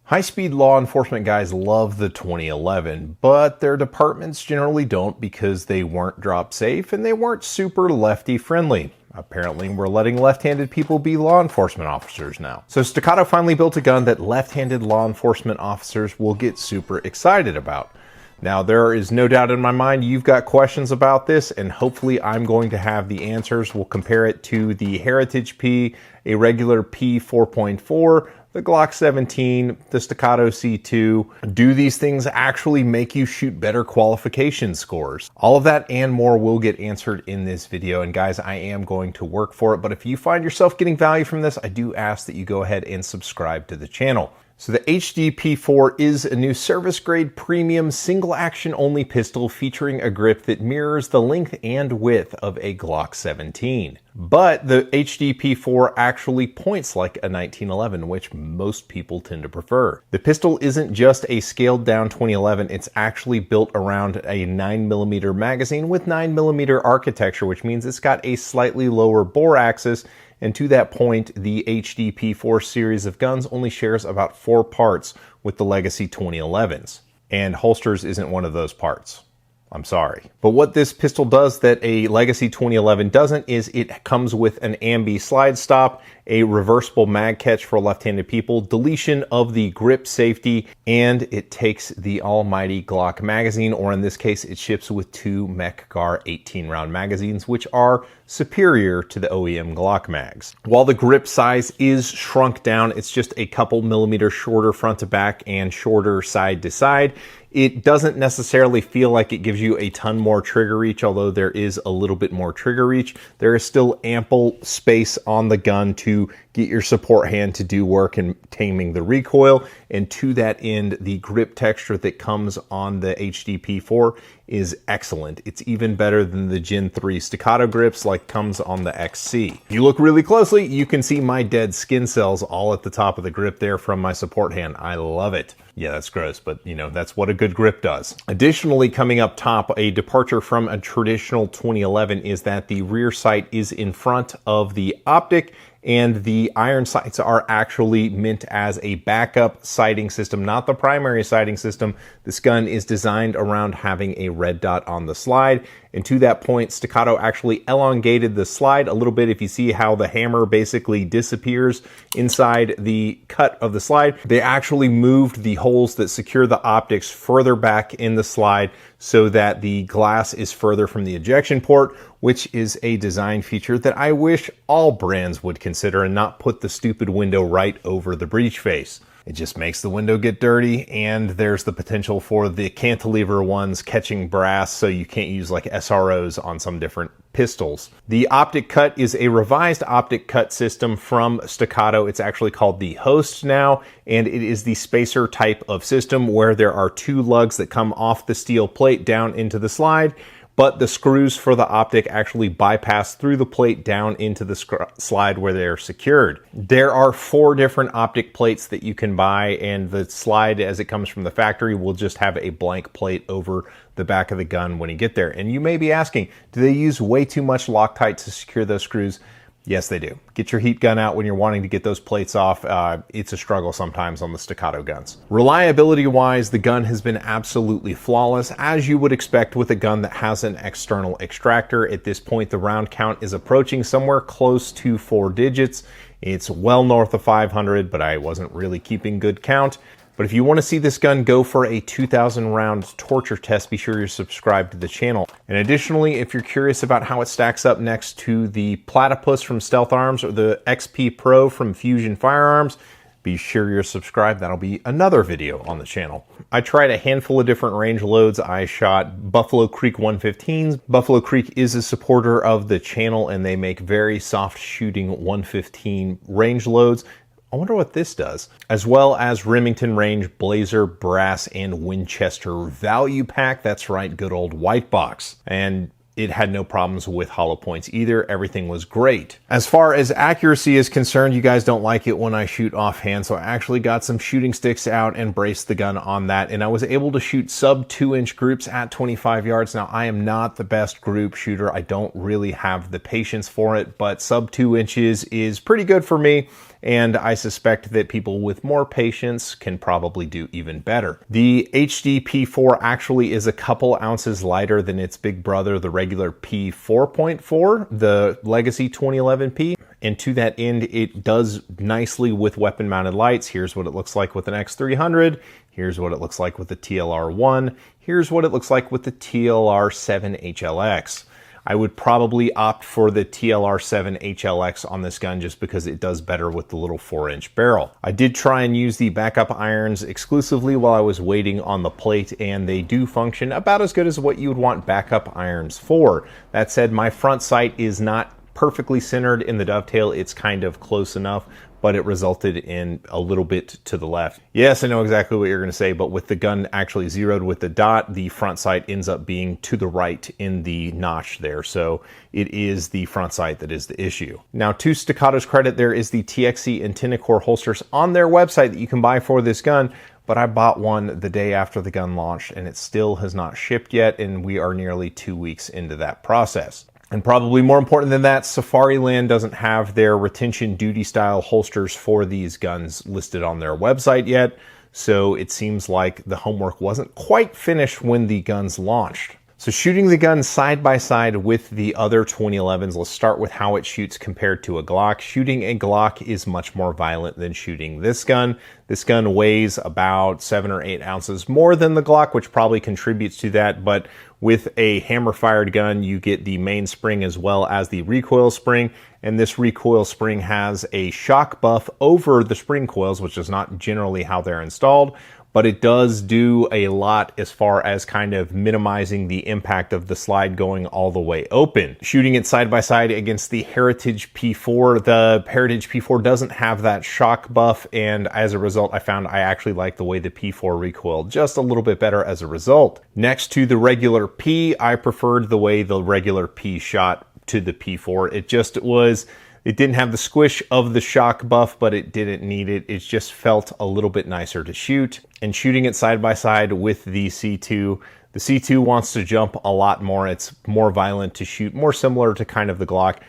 High-speed law enforcement guys love the 2011, but their departments generally don't because they weren't drop safe and they weren't super lefty friendly. Apparently, we're letting left-handed people be law enforcement officers now. So Staccato finally built a gun that left-handed law enforcement officers will get super excited about. Now, there is no doubt in my mind you've got questions about this, and hopefully I'm going to have the answers. We'll compare it to the Heritage P, a regular P4.4, the Glock 17, the Staccato C2. Do these things actually make you shoot better qualification scores? All of that and more will get answered in this video. And guys, I am going to work for it. But if you find yourself getting value from this, I do ask that you go ahead and subscribe to the channel. So the HD P4 is a new service-grade premium single-action only pistol featuring a grip that mirrors the length and width of a Glock 17. But the HD P4 actually points like a 1911, which most people tend to prefer. The pistol isn't just a scaled-down 2011, it's actually built around a 9mm magazine with 9mm architecture, which means it's got a slightly lower bore axis. And to that point, the HD P4 series of guns only shares about 4 parts with the legacy 2011s. And holsters isn't one of those parts. I'm sorry. But what this pistol does that a legacy 2011 doesn't is it comes with an ambi slide stop, a reversible mag catch for left-handed people, deletion of the grip safety, and it takes the almighty Glock magazine, or in this case, it ships with 2 Mech-Gar 18-round magazines, which are superior to the OEM Glock mags. While the grip size is shrunk down, it's just a couple millimeters shorter front to back and shorter side to side. It doesn't necessarily feel like it gives you a ton more trigger reach, although there is a little bit more trigger reach. There is still ample space on the gun to get your support hand to do work in taming the recoil. And to that end, the grip texture that comes on the HD P4 is excellent. It's even better than the Gen 3 Staccato grips like comes on the XC. If you look really closely, you can see my dead skin cells all at the top of the grip there from my support hand. I love it. Yeah, that's gross, but you know, that's what a good grip does. Additionally, coming up top, a departure from a traditional 2011 is that the rear sight is in front of the optic, and the iron sights are actually meant as a backup sighting system, not the primary sighting system. This gun is designed around having a red dot on the slide. And to that point, Staccato actually elongated the slide a little bit. If you see how the hammer basically disappears inside the cut of the slide, they actually moved the holes that secure the optics further back in the slide so that the glass is further from the ejection port, which is a design feature that I wish all brands would consider and not put the stupid window right over the breech face. It just makes the window get dirty, and there's the potential for the cantilever ones catching brass, so you can't use like SROs on some different pistols. The optic cut is a revised optic cut system from Staccato. It's actually called the Host now, and it is the spacer type of system where there are 2 lugs that come off the steel plate down into the slide, but the screws for the optic actually bypass through the plate down into the slide where they're secured. There are 4 different optic plates that you can buy, and the slide as it comes from the factory will just have a blank plate over the back of the gun when you get there. And you may be asking, do they use way too much Loctite to secure those screws? Yes, they do. Get your heat gun out when you're wanting to get those plates off. It's a struggle sometimes on the Staccato guns. Reliability-wise, the gun has been absolutely flawless, as you would expect with a gun that has an external extractor. At this point, the round count is approaching somewhere close to 4 digits. It's well north of 500, but I wasn't really keeping good count. But if you want to see this gun go for a 2,000 round torture test, be sure you're subscribed to the channel. And additionally, if you're curious about how it stacks up next to the Platypus from Stealth Arms or the XP Pro from Fusion Firearms, be sure you're subscribed. That'll be another video on the channel. I tried a handful of different range loads. I shot Buffalo Creek 115s. Buffalo Creek is a supporter of the channel, and they make very soft shooting 115 range loads. I wonder what this does. As well as Remington Range Blazer Brass and Winchester Value Pack. That's right, good old white box. And it had no problems with hollow points either. Everything was great. As far as accuracy is concerned, you guys don't like it when I shoot offhand, so I actually got some shooting sticks out and braced the gun on that, and I was able to shoot sub 2-inch groups at 25 yards. Now, I am not the best group shooter. I don't really have the patience for it, but sub 2 inches is pretty good for me. and I suspect that people with more patience can probably do even better. The HD P4 actually is a couple ounces lighter than its big brother, the regular P4.4, the Legacy 2011P. And to that end, it does nicely with weapon mounted lights. Here's what it looks like with an X300. Here's what it looks like with the TLR1. Here's what it looks like with the TLR7 HLX. I would probably opt for the TLR7 HLX on this gun just because it does better with the little 4-inch barrel. I did try and use the backup irons exclusively while I was waiting on the plate, and they do function about as good as what you would want backup irons for. That said, my front sight is not perfectly centered in the dovetail. It's kind of close enough, but it resulted in a little bit to the left. Yes, I know exactly what you're going to say, but with the gun actually zeroed with the dot, the front sight ends up being to the right in the notch there. So it is the front sight that is the issue. Now, to Staccato's credit, there is the TXC antenna core holsters on their website that you can buy for this gun, but I bought one the day after the gun launched and it still has not shipped yet, and we are nearly 2 weeks into that process. And probably more important than that, Safariland doesn't have their retention duty style holsters for these guns listed on their website yet, so it seems like the homework wasn't quite finished when the guns launched. So shooting the gun side by side with the other 2011s, let's start with how it shoots compared to a Glock. Shooting a Glock is much more violent than shooting this gun. This gun weighs about 7 or 8 ounces more than the Glock, which probably contributes to that, but with a hammer-fired gun, you get the main spring as well as the recoil spring, and this recoil spring has a shock buff over the spring coils, which is not generally how they're installed, but it does do a lot as far as kind of minimizing the impact of the slide going all the way open. Shooting it side by side against the Heritage P4, the Heritage P4 doesn't have that shock buff, and as a result, I found I actually like the way the P4 recoiled just a little bit better as a result. Next to the regular P, I preferred the way the regular P shot to the P4. It didn't have the squish of the shock buff, but it didn't need it. It just felt a little bit nicer to shoot. And shooting it side by side with the C2, the C2 wants to jump a lot more. It's more violent to shoot, more similar to kind of the Glock.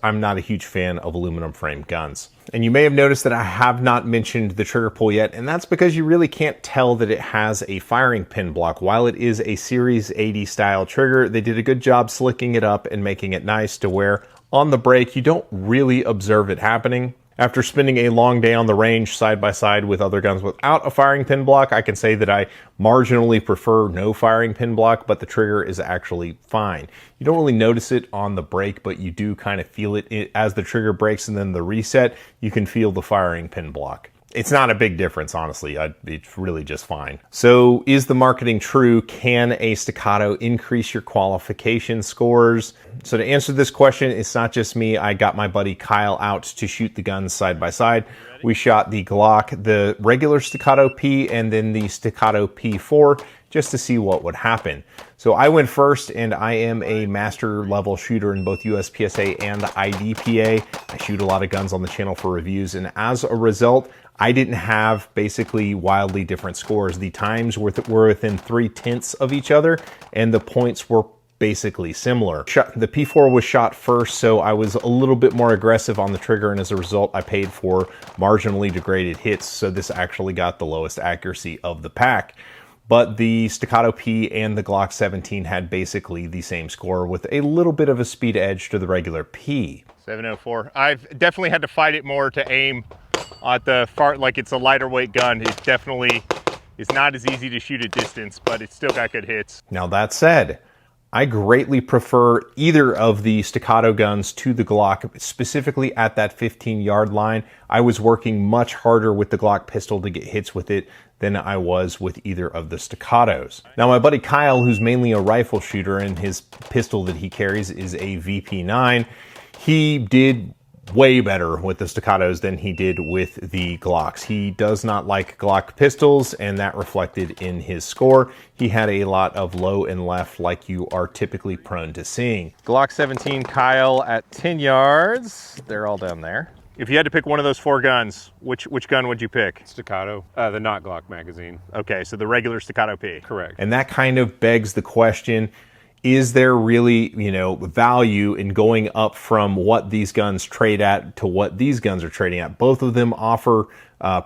I'm not a huge fan of aluminum frame guns. And you may have noticed that I have not mentioned the trigger pull yet, and that's because you really can't tell that it has a firing pin block. While it is a Series 80 style trigger, they did a good job slicking it up and making it nice to where on the break, you don't really observe it happening. After spending a long day on the range side by side with other guns without a firing pin block, I can say that I marginally prefer no firing pin block, but the trigger is actually fine. You don't really notice it on the break, but you do kind of feel it as the trigger breaks, and then the reset, you can feel the firing pin block. It's not a big difference, honestly. It's really just fine. So is the marketing true? Can a Staccato increase your qualification scores? So to answer this question, it's not just me. I got my buddy Kyle out to shoot the guns side by side. We shot the Glock, the regular Staccato P, and then the Staccato P4 just to see what would happen. So I went first, and I am a master level shooter in both USPSA and IDPA. I shoot a lot of guns on the channel for reviews, and as a result, I didn't have basically wildly different scores. The times were within 3/10 of each other, and the points were basically similar. The P4 was shot first, so I was a little bit more aggressive on the trigger, and as a result, I paid for marginally degraded hits, so this actually got the lowest accuracy of the pack. But the Staccato P and the Glock 17 had basically the same score with a little bit of a speed edge to the regular P. 704. I've definitely had to fight it more to aim at the far, like it's a lighter weight gun. It definitely is not as easy to shoot at distance, but it's still got good hits. Now that said, I greatly prefer either of the Staccato guns to the Glock, specifically at that 15-yard line. I was working much harder with the Glock pistol to get hits with it than I was with either of the Staccatos. Now my buddy Kyle, who's mainly a rifle shooter, and his pistol that he carries is a VP9, he did way better with the Staccatos than he did with the Glocks. He does not like Glock pistols, and that reflected in his score. He had a lot of low and left like you are typically prone to seeing. Glock 17 Kyle at 10 yards. They're all down there. If you had to pick one of those four guns, which gun would you pick? Staccato, the not Glock magazine. Okay, so the regular Staccato P. Correct. And that kind of begs the question, is there really, you know, value in going up from what these guns trade at to what these guns are trading at? Both of them offer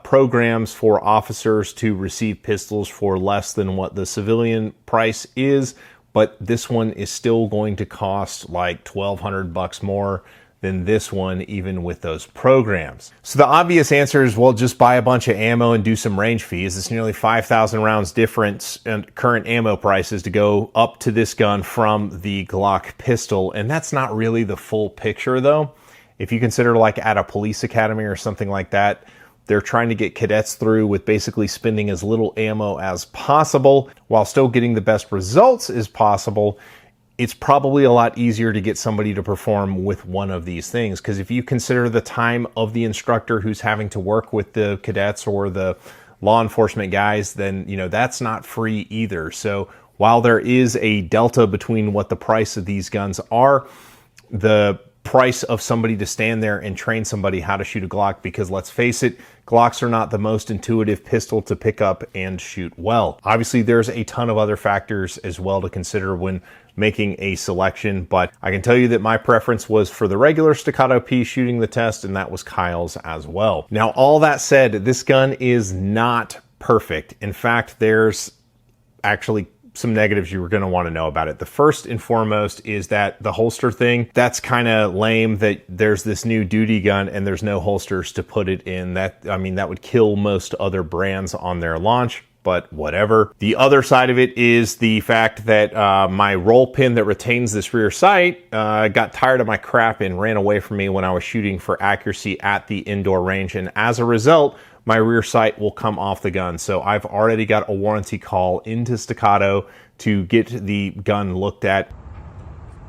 programs for officers to receive pistols for less than what the civilian price is, but this one is still going to cost like $1,200 more than this one, even with those programs. So the obvious answer is, well, just buy a bunch of ammo and do some range fees. It's nearly 5,000 rounds difference in current ammo prices to go up to this gun from the Glock pistol. And that's not really the full picture though. If you consider like at a police academy or something like that, they're trying to get cadets through with basically spending as little ammo as possible while still getting the best results as possible. It's probably a lot easier to get somebody to perform with one of these things, because if you consider the time of the instructor who's having to work with the cadets or the law enforcement guys, then, you know, that's not free either. So while there is a delta between what the price of these guns are, the price of somebody to stand there and train somebody how to shoot a Glock, because let's face it, Glocks are not the most intuitive pistol to pick up and shoot well. Obviously, there's a ton of other factors as well to consider when making a selection, but I can tell you that my preference was for the regular Staccato P shooting the test, and that was Kyle's as well. Now, all that said, this gun is not perfect. In fact, there's actually some negatives you were going to want to know about it. The first and foremost is that the holster thing, that's kind of lame that there's this new duty gun and there's no holsters to put it in. That, I mean, that would kill most other brands on their launch, but whatever. The other side of it is the fact that my roll pin that retains this rear sight got tired of my crap and ran away from me when I was shooting for accuracy at the indoor range. And as a result, my rear sight will come off the gun. So I've already got a warranty call into Staccato to get the gun looked at.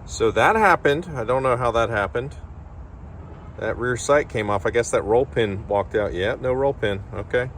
So that happened. I don't know how that happened. That rear sight came off. I guess that roll pin walked out. Yeah, no roll pin. Okay.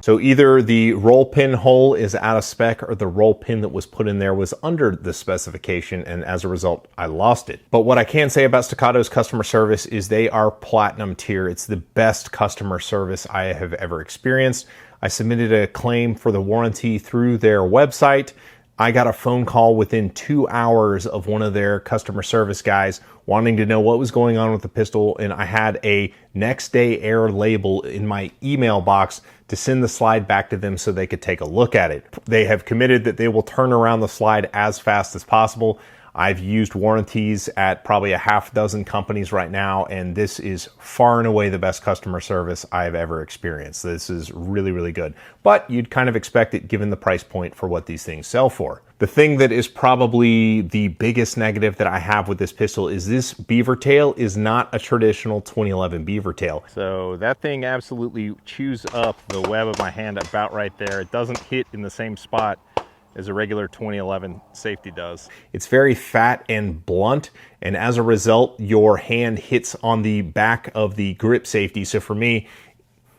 So either the roll pin hole is out of spec or the roll pin that was put in there was under the specification, and as a result, I lost it. But what I can say about Staccato's customer service is they are platinum tier. It's the best customer service I have ever experienced. I submitted a claim for the warranty through their website. I got a phone call within 2 hours of one of their customer service guys wanting to know what was going on with the pistol, and I had a next day error label in my email box to send the slide back to them so they could take a look at it. They have committed that they will turn around the slide as fast as possible. I've used warranties at probably a half dozen companies right now, and this is far and away the best customer service I've ever experienced. This is really, really good. But you'd kind of expect it given the price point for what these things sell for. The thing that is probably the biggest negative that I have with this pistol is this beaver tail is not a traditional 2011 beaver tail. So that thing absolutely chews up the web of my hand about right there. It doesn't hit in the same spot as a regular 2011 safety does. It's very fat and blunt, and as a result, your hand hits on the back of the grip safety. So for me,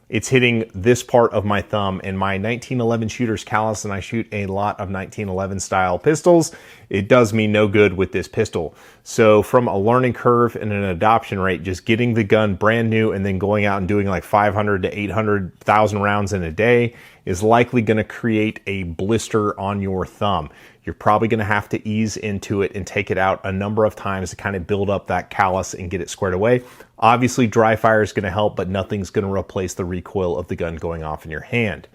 it's hitting this part of my thumb, and my 1911 shooter's callous, and I shoot a lot of 1911 style pistols. It does me no good with this pistol. So from a learning curve and an adoption rate, just getting the gun brand new and then going out and doing like 500 to 800,000 rounds in a day is likely going to create a blister on your thumb. You're probably going to have to ease into it and take it out a number of times to kind of build up that callus and get it squared away. Obviously, dry fire is going to help, but nothing's going to replace the recoil of the gun going off in your hand.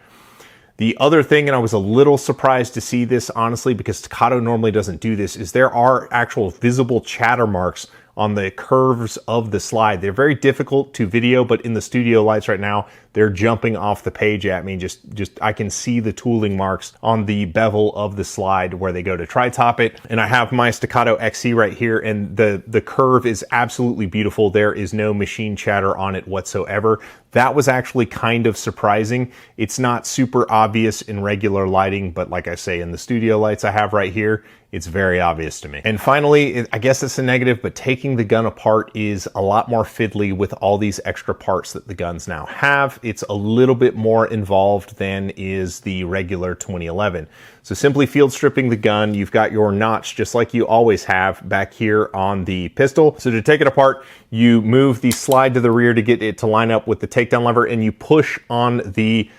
The other thing, and I was a little surprised to see this, honestly, because Staccato normally doesn't do this, is there are actual visible chatter marks on the curves of the slide. They're very difficult to video, but in the studio lights right now, they're jumping off the page at me. Just I can see the tooling marks on the bevel of the slide where they go to tri-top it. And I have my Staccato XC right here, and the curve is absolutely beautiful. There is no machine chatter on it whatsoever. That was actually kind of surprising. It's not super obvious in regular lighting, but like I say, in the studio lights I have right here, it's very obvious to me. And finally, I guess it's a negative, but taking the gun apart is a lot more fiddly with all these extra parts that the guns now have. It's a little bit more involved than is the regular 2011. So simply field stripping the gun, you've got your notch just like you always have back here on the pistol. So to take it apart, you move the slide to the rear to get it to line up with the takedown lever, and you push on the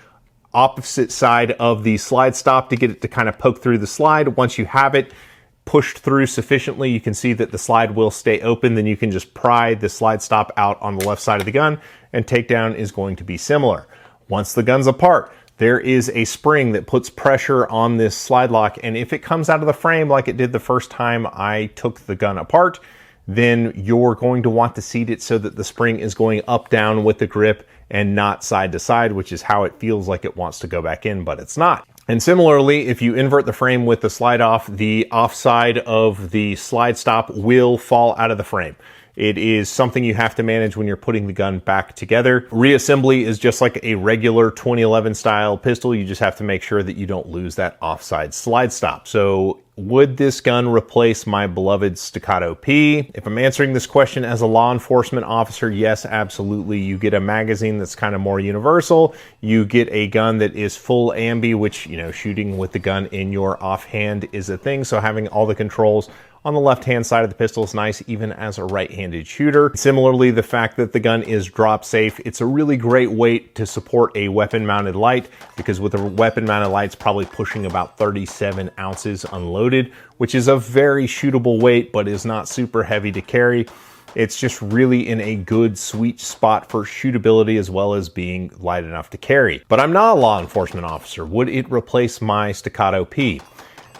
opposite side of the slide stop to get it to kind of poke through the slide. Once you have it, pushed through sufficiently, you can see that the slide will stay open. Then you can just pry the slide stop out on the left side of the gun, and takedown is going to be similar. Once the gun's apart, there is a spring that puts pressure on this slide lock, and if it comes out of the frame like it did the first time I took the gun apart, then you're going to want to seat it so that the spring is going up down with the grip and not side to side, which is how it feels like it wants to go back in, but it's not. And similarly, if you invert the frame with the slide off, the offside of the slide stop will fall out of the frame. It is something you have to manage when you're putting the gun back together. Reassembly is just like a regular 2011 style pistol. You just have to make sure that you don't lose that offside slide stop. So would this gun replace my beloved Staccato P? If I'm answering this question as a law enforcement officer, yes, absolutely. You get a magazine that's kind of more universal. You get a gun that is full ambi, which, you know, shooting with the gun in your offhand is a thing. So having all the controls on the left-hand side of the pistol is nice, even as a right-handed shooter. Similarly, the fact that the gun is drop safe, it's a really great weight to support a weapon-mounted light, because with a weapon-mounted light, it's probably pushing about 37 ounces unloaded, which is a very shootable weight, but is not super heavy to carry. It's just really in a good sweet spot for shootability as well as being light enough to carry. But I'm not a law enforcement officer. Would it replace my Staccato P?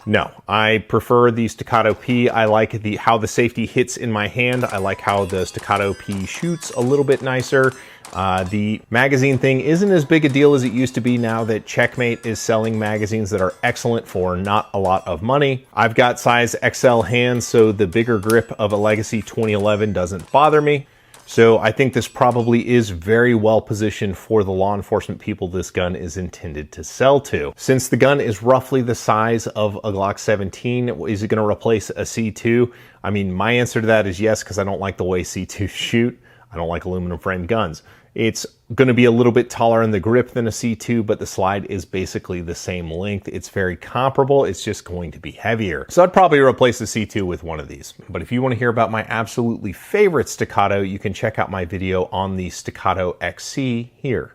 No, I prefer the Staccato P. I like how the safety hits in my hand. I like how the Staccato P shoots a little bit nicer. The magazine thing isn't as big a deal as it used to be now that Checkmate is selling magazines that are excellent for not a lot of money. I've got size XL hands, so the bigger grip of a Legacy 2011 doesn't bother me. So I think this probably is very well positioned for the law enforcement people this gun is intended to sell to. Since the gun is roughly the size of a Glock 17, is it going to replace a C2? I mean, my answer to that is yes, because I don't like the way C2s shoot. I don't like aluminum frame guns. It's going to be a little bit taller in the grip than a C2, but the slide is basically the same length. It's very comparable. It's just going to be heavier. So I'd probably replace the C2 with one of these. But if you want to hear about my absolutely favorite Staccato, you can check out my video on the Staccato XC here.